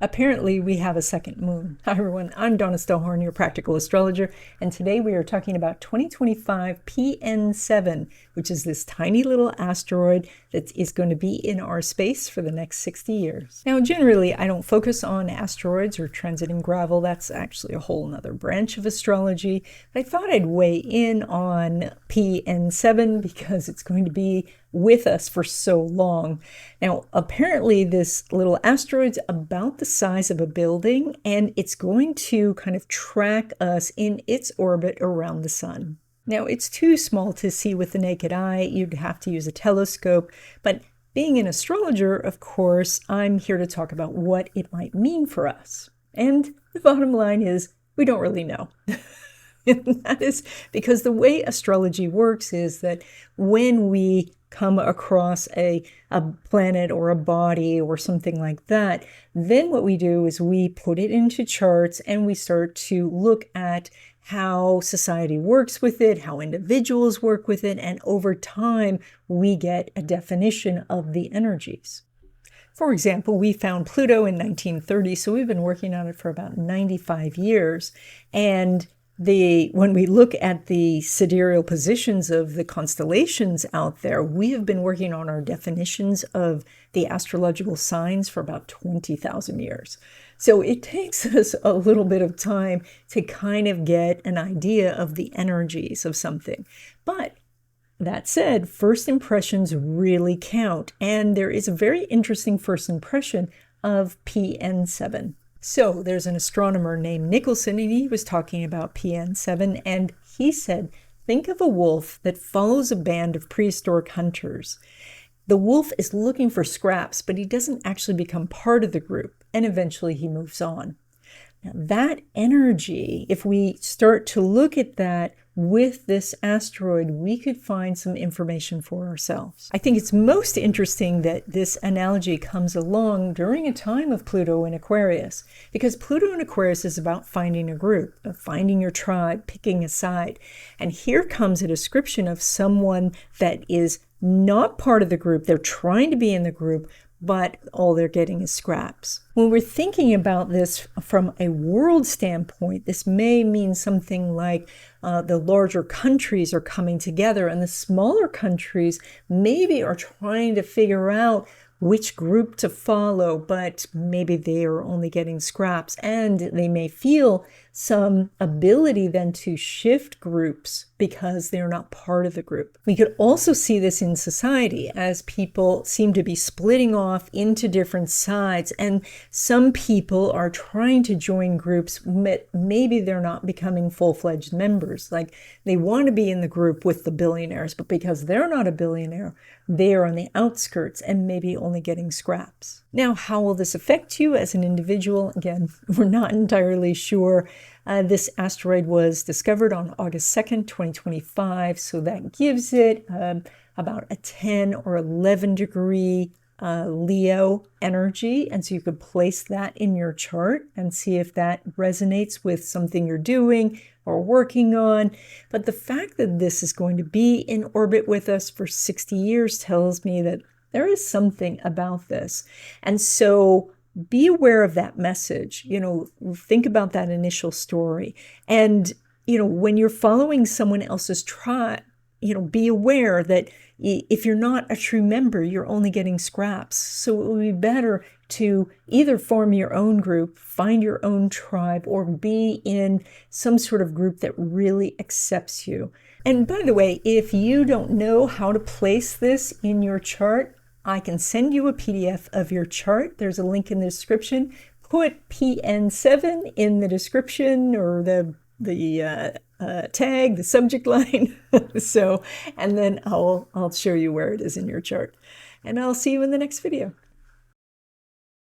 Apparently, we have a second moon. Hi, everyone. I'm Donna Stellhorn, your practical astrologer, and today we are talking about 2025 PN7, which is this tiny little asteroid that is going to be in our space for the next 60 years. Now, generally, I don't focus on asteroids or transiting gravel. That's actually a whole nother branch of astrology. But I thought I'd weigh in on PN7 because it's going to be with us for so long. Now, apparently this little asteroid's about the size of a building, and it's going to kind of track us in its orbit around the sun. Now, it's too small to see with the naked eye. You'd have to use a telescope, but being an astrologer, of course, I'm here to talk about what it might mean for us. And the bottom line is, we don't really know. And that is because the way astrology works is that when we come across a planet or a body or something like that, then what we do is we put it into charts and we start to look at how society works with it, how individuals work with it, and over time we get a definition of the energies. For example, we found Pluto in 1930, so we've been working on it for about 95 years, and when we look at the sidereal positions of the constellations out there, we have been working on our definitions of the astrological signs for about 20,000 years. So it takes us a little bit of time to kind of get an idea of the energies of something. But that said, first impressions really count, and there is a very interesting first impression of PN7. So there's an astronomer named Nicholson, and he was talking about PN7, and he said, think of a wolf that follows a band of prehistoric hunters. The wolf is looking for scraps, but he doesn't actually become part of the group, and eventually he moves on. Now, that energy, if we start to look at that with this asteroid, we could find some information for ourselves. I think it's most interesting that this analogy comes along during a time of Pluto in Aquarius, because Pluto in Aquarius is about finding a group, finding your tribe, picking a side. And here comes a description of someone that is not part of the group. They're trying to be in the group, but all they're getting is scraps. When we're thinking about this from a world standpoint, this may mean something like the larger countries are coming together and the smaller countries maybe are trying to figure out which group to follow, but maybe they are only getting scraps, and they may feel some ability then to shift groups because they're not part of the group. We could also see this in society as people seem to be splitting off into different sides, and some people are trying to join groups, but maybe they're not becoming full-fledged members. Like they want to be in the group with the billionaires, but because they're not a billionaire, they are on the outskirts and maybe only getting scraps. Now, how will this affect you as an individual? Again, we're not entirely sure. This asteroid was discovered on August 2nd, 2025, so that gives it about a 10 or 11 degree Leo energy, and so you could place that in your chart and see if that resonates with something you're doing or working on. But the fact that this is going to be in orbit with us for 60 years tells me that there is something about this. And so be aware of that message. Think about that initial story. And, when you're following someone else's tribe, be aware that if you're not a true member, you're only getting scraps. So it would be better to either form your own group, find your own tribe, or be in some sort of group that really accepts you. And by the way, if you don't know how to place this in your chart, I can send you a PDF of your chart. There's a link in the description. Put PN7 in the description or the tag, the subject line. And then I'll show you where it is in your chart. And I'll see you in the next video.